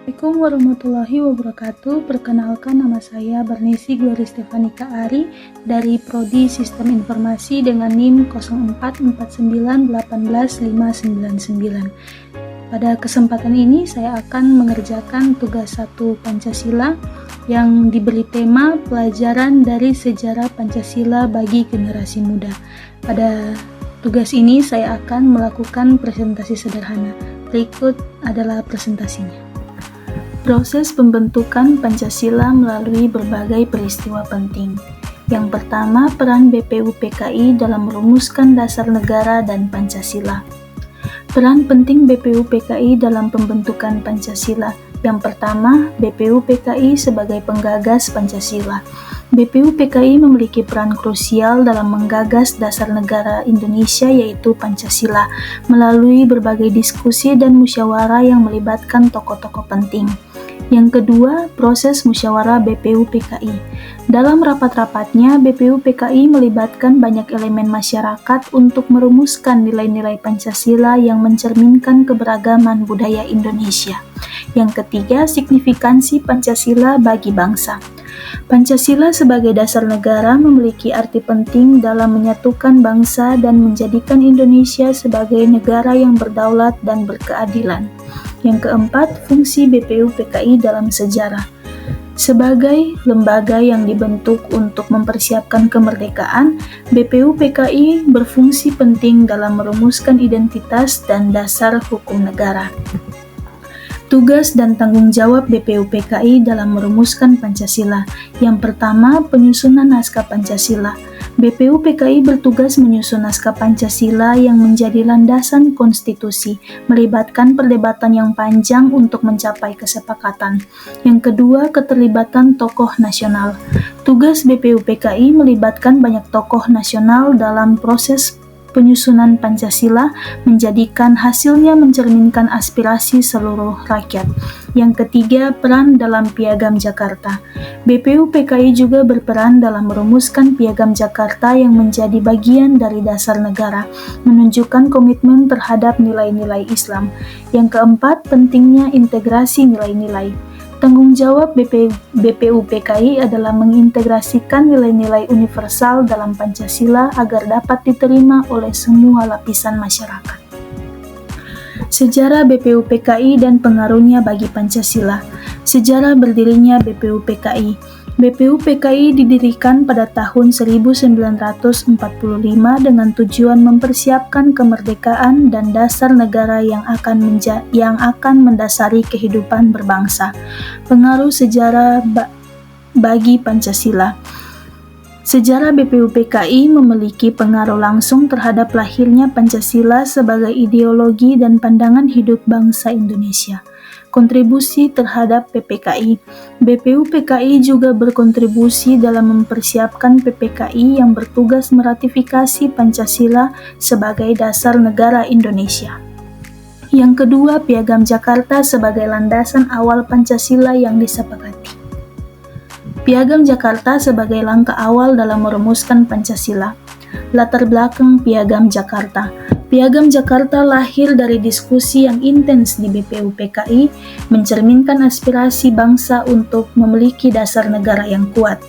Assalamualaikum warahmatullahi wabarakatuh. Perkenalkan, nama saya Barnesi Glory Stefanika Ari dari Prodi Sistem Informasi dengan NIM 0449181599. Pada kesempatan ini saya akan mengerjakan tugas 1 Pancasila yang diberi tema pelajaran dari sejarah Pancasila bagi generasi muda. Pada tugas ini saya akan melakukan presentasi sederhana. Berikut adalah presentasinya. Proses pembentukan Pancasila melalui berbagai peristiwa penting. Yang pertama, peran BPUPKI dalam merumuskan dasar negara dan Pancasila. Peran penting BPUPKI dalam pembentukan Pancasila. Yang pertama, BPUPKI sebagai penggagas Pancasila. BPUPKI memiliki peran krusial dalam menggagas dasar negara Indonesia yaitu Pancasila melalui berbagai diskusi dan musyawarah yang melibatkan tokoh-tokoh penting. Yang kedua, proses musyawarah BPUPKI. Dalam rapat-rapatnya, BPUPKI melibatkan banyak elemen masyarakat untuk merumuskan nilai-nilai Pancasila yang mencerminkan keberagaman budaya Indonesia. Yang ketiga, signifikansi Pancasila bagi bangsa. Pancasila sebagai dasar negara memiliki arti penting dalam menyatukan bangsa dan menjadikan Indonesia sebagai negara yang berdaulat dan berkeadilan. Yang keempat, fungsi BPUPKI dalam sejarah. Sebagai lembaga yang dibentuk untuk mempersiapkan kemerdekaan, BPUPKI berfungsi penting dalam merumuskan identitas dan dasar hukum negara. Tugas dan tanggung jawab BPUPKI dalam merumuskan Pancasila. Yang pertama, penyusunan naskah Pancasila. BPUPKI bertugas menyusun naskah Pancasila yang menjadi landasan konstitusi, melibatkan perdebatan yang panjang untuk mencapai kesepakatan. Yang kedua, keterlibatan tokoh nasional. Tugas BPUPKI melibatkan banyak tokoh nasional dalam proses penyusunan Pancasila, menjadikan hasilnya mencerminkan aspirasi seluruh rakyat. Yang ketiga, peran dalam Piagam Jakarta. BPUPKI juga berperan dalam merumuskan Piagam Jakarta yang menjadi bagian dari dasar negara, menunjukkan komitmen terhadap nilai-nilai Islam. Yang keempat, pentingnya integrasi nilai-nilai. Tanggung jawab BPUPKI adalah mengintegrasikan nilai-nilai universal dalam Pancasila agar dapat diterima oleh semua lapisan masyarakat. Sejarah BPUPKI dan pengaruhnya bagi Pancasila. Sejarah berdirinya BPUPKI. BPUPKI didirikan pada tahun 1945 dengan tujuan mempersiapkan kemerdekaan dan dasar negara yang akan mendasari kehidupan berbangsa. Pengaruh sejarah bagi Pancasila. Sejarah BPUPKI memiliki pengaruh langsung terhadap lahirnya Pancasila sebagai ideologi dan pandangan hidup bangsa Indonesia. Kontribusi terhadap PPKI. BPUPKI juga berkontribusi dalam mempersiapkan PPKI yang bertugas meratifikasi Pancasila sebagai dasar negara Indonesia. Yang kedua, Piagam Jakarta sebagai landasan awal Pancasila yang disepakati. Piagam Jakarta sebagai langkah awal dalam merumuskan Pancasila. Latar belakang Piagam Jakarta. Piagam Jakarta lahir dari diskusi yang intens di BPUPKI, mencerminkan aspirasi bangsa untuk memiliki dasar negara yang kuat.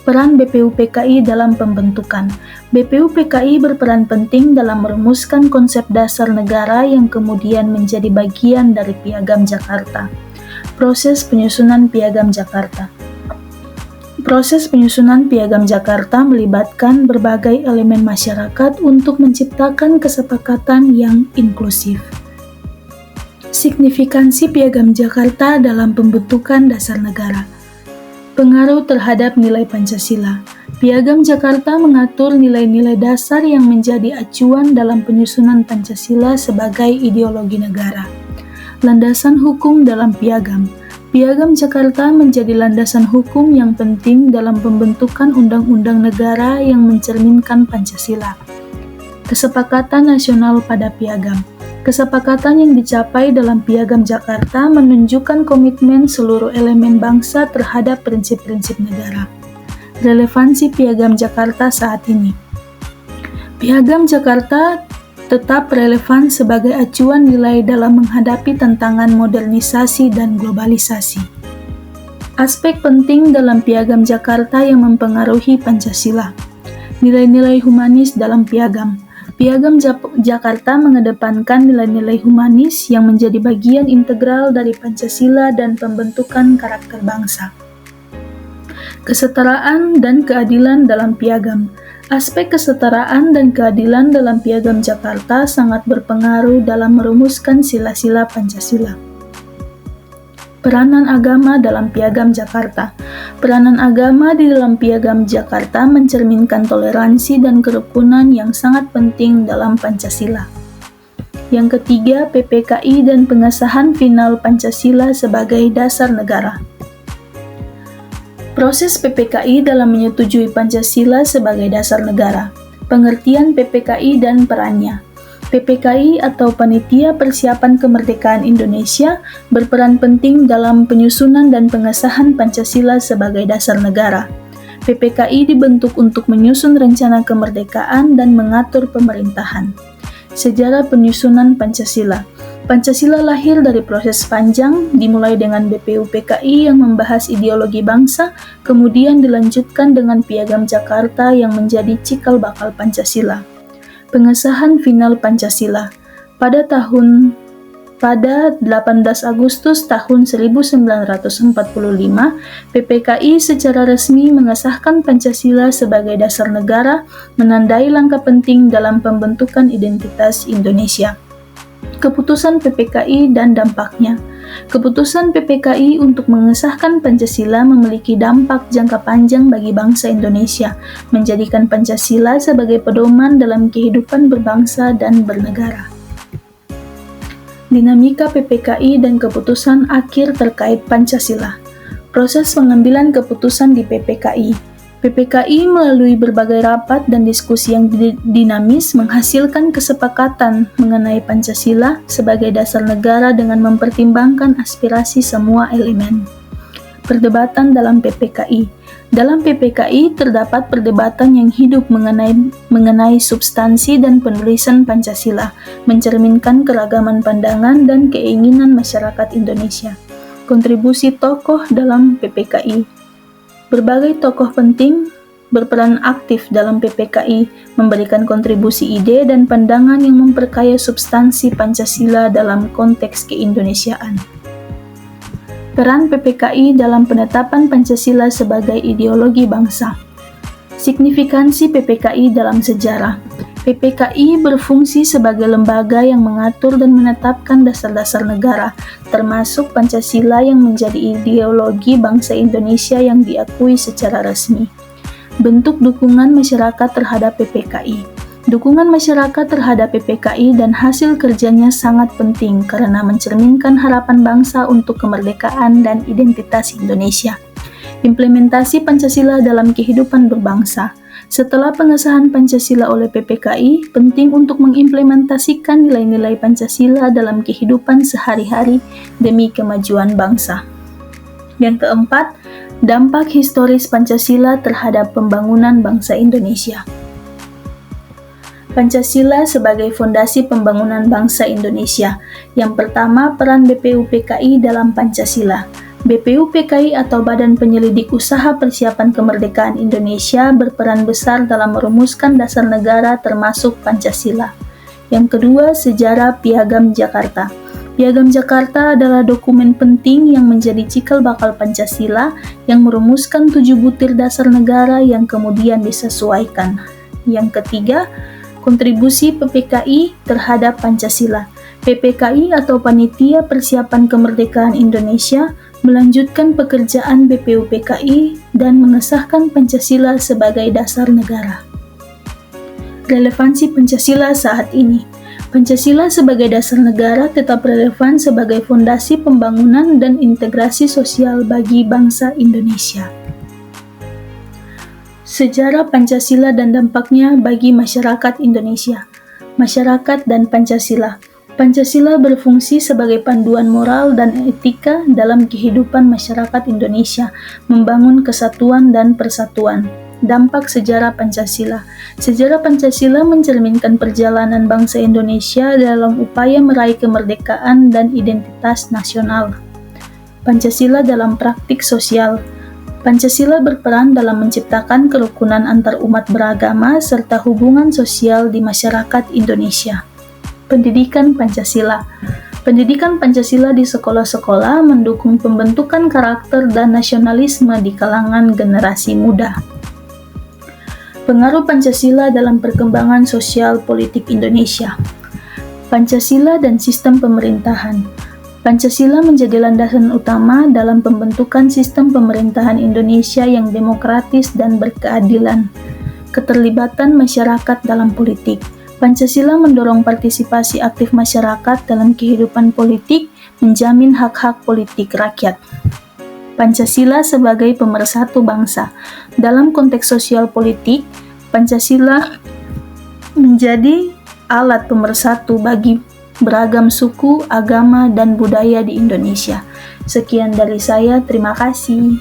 Peran BPUPKI dalam pembentukan. BPUPKI berperan penting dalam merumuskan konsep dasar negara yang kemudian menjadi bagian dari Piagam Jakarta. Proses penyusunan Piagam Jakarta. Proses penyusunan Piagam Jakarta melibatkan berbagai elemen masyarakat untuk menciptakan kesepakatan yang inklusif. Signifikansi Piagam Jakarta dalam pembentukan dasar negara. Pengaruh terhadap nilai Pancasila. Piagam Jakarta mengatur nilai-nilai dasar yang menjadi acuan dalam penyusunan Pancasila sebagai ideologi negara. Landasan hukum dalam Piagam. Piagam Jakarta menjadi landasan hukum yang penting dalam pembentukan undang-undang negara yang mencerminkan Pancasila. Kesepakatan nasional pada Piagam. Kesepakatan yang dicapai dalam Piagam Jakarta menunjukkan komitmen seluruh elemen bangsa terhadap prinsip-prinsip negara. Relevansi Piagam Jakarta saat ini. Piagam Jakarta tetap relevan sebagai acuan nilai dalam menghadapi tantangan modernisasi dan globalisasi. Aspek penting dalam Piagam Jakarta yang mempengaruhi Pancasila. Nilai-nilai humanis dalam Piagam. Piagam Jakarta mengedepankan nilai-nilai humanis yang menjadi bagian integral dari Pancasila dan pembentukan karakter bangsa. Kesetaraan dan keadilan dalam Piagam. Aspek kesetaraan dan keadilan dalam Piagam Jakarta sangat berpengaruh dalam merumuskan sila-sila Pancasila. Peranan agama dalam Piagam Jakarta. Peranan agama di dalam Piagam Jakarta mencerminkan toleransi dan kerukunan yang sangat penting dalam Pancasila. Yang ketiga, PPKI dan pengesahan final Pancasila sebagai dasar negara. Proses PPKI dalam menyetujui Pancasila sebagai dasar negara. Pengertian PPKI dan perannya. PPKI atau Panitia Persiapan Kemerdekaan Indonesia berperan penting dalam penyusunan dan pengesahan Pancasila sebagai dasar negara. PPKI dibentuk untuk menyusun rencana kemerdekaan dan mengatur pemerintahan. Sejarah penyusunan Pancasila. Pancasila lahir dari proses panjang, dimulai dengan BPUPKI yang membahas ideologi bangsa, kemudian dilanjutkan dengan Piagam Jakarta yang menjadi cikal bakal Pancasila. Pengesahan final Pancasila. Pada 18 Agustus tahun 1945, PPKI secara resmi mengesahkan Pancasila sebagai dasar negara, menandai langkah penting dalam pembentukan identitas Indonesia. Keputusan PPKI dan dampaknya. Keputusan PPKI untuk mengesahkan Pancasila memiliki dampak jangka panjang bagi bangsa Indonesia, menjadikan Pancasila sebagai pedoman dalam kehidupan berbangsa dan bernegara. Dinamika PPKI dan keputusan akhir terkait Pancasila. Proses pengambilan keputusan di PPKI. PPKI melalui berbagai rapat dan diskusi yang dinamis menghasilkan kesepakatan mengenai Pancasila sebagai dasar negara dengan mempertimbangkan aspirasi semua elemen. Perdebatan dalam PPKI. Dalam PPKI terdapat perdebatan yang hidup mengenai substansi dan penulisan Pancasila, mencerminkan keragaman pandangan dan keinginan masyarakat Indonesia. Kontribusi tokoh dalam PPKI. Berbagai tokoh penting berperan aktif dalam PPKI, memberikan kontribusi ide dan pandangan yang memperkaya substansi Pancasila dalam konteks keindonesiaan. Peran PPKI dalam penetapan Pancasila sebagai ideologi bangsa. Signifikansi PPKI dalam sejarah. PPKI berfungsi sebagai lembaga yang mengatur dan menetapkan dasar-dasar negara, termasuk Pancasila yang menjadi ideologi bangsa Indonesia yang diakui secara resmi. Bentuk dukungan masyarakat terhadap PPKI. Dukungan masyarakat terhadap PPKI dan hasil kerjanya sangat penting karena mencerminkan harapan bangsa untuk kemerdekaan dan identitas Indonesia. Implementasi Pancasila dalam kehidupan berbangsa. Setelah pengesahan Pancasila oleh PPKI, penting untuk mengimplementasikan nilai-nilai Pancasila dalam kehidupan sehari-hari demi kemajuan bangsa. Yang keempat, dampak historis Pancasila terhadap pembangunan bangsa Indonesia. Pancasila sebagai fondasi pembangunan bangsa Indonesia. Yang pertama, peran BPUPKI dalam Pancasila. BPUPKI atau Badan Penyelidik Usaha Persiapan Kemerdekaan Indonesia berperan besar dalam merumuskan dasar negara termasuk Pancasila. Yang kedua, sejarah Piagam Jakarta. Piagam Jakarta adalah dokumen penting yang menjadi cikal bakal Pancasila yang merumuskan 7 butir dasar negara yang kemudian disesuaikan. Yang ketiga, kontribusi PPKI terhadap Pancasila. PPKI atau Panitia Persiapan Kemerdekaan Indonesia melanjutkan pekerjaan BPUPKI dan mengesahkan Pancasila sebagai dasar negara. Relevansi Pancasila saat ini. Pancasila sebagai dasar negara tetap relevan sebagai fondasi pembangunan dan integrasi sosial bagi bangsa Indonesia. Sejarah Pancasila dan dampaknya bagi masyarakat Indonesia. Masyarakat dan Pancasila. Pancasila berfungsi sebagai panduan moral dan etika dalam kehidupan masyarakat Indonesia, membangun kesatuan dan persatuan. Dampak sejarah Pancasila. Sejarah Pancasila mencerminkan perjalanan bangsa Indonesia dalam upaya meraih kemerdekaan dan identitas nasional. Pancasila dalam praktik sosial. Pancasila berperan dalam menciptakan kerukunan antar umat beragama serta hubungan sosial di masyarakat Indonesia. Pendidikan Pancasila. Pendidikan Pancasila di sekolah-sekolah mendukung pembentukan karakter dan nasionalisme di kalangan generasi muda. Pengaruh Pancasila dalam perkembangan sosial politik Indonesia. Pancasila dan sistem pemerintahan. Pancasila menjadi landasan utama dalam pembentukan sistem pemerintahan Indonesia yang demokratis dan berkeadilan. Keterlibatan masyarakat dalam politik. Pancasila mendorong partisipasi aktif masyarakat dalam kehidupan politik, menjamin hak-hak politik rakyat. Pancasila sebagai pemersatu bangsa. Dalam konteks sosial politik, Pancasila menjadi alat pemersatu bagi beragam suku, agama, dan budaya di Indonesia. Sekian dari saya, terima kasih.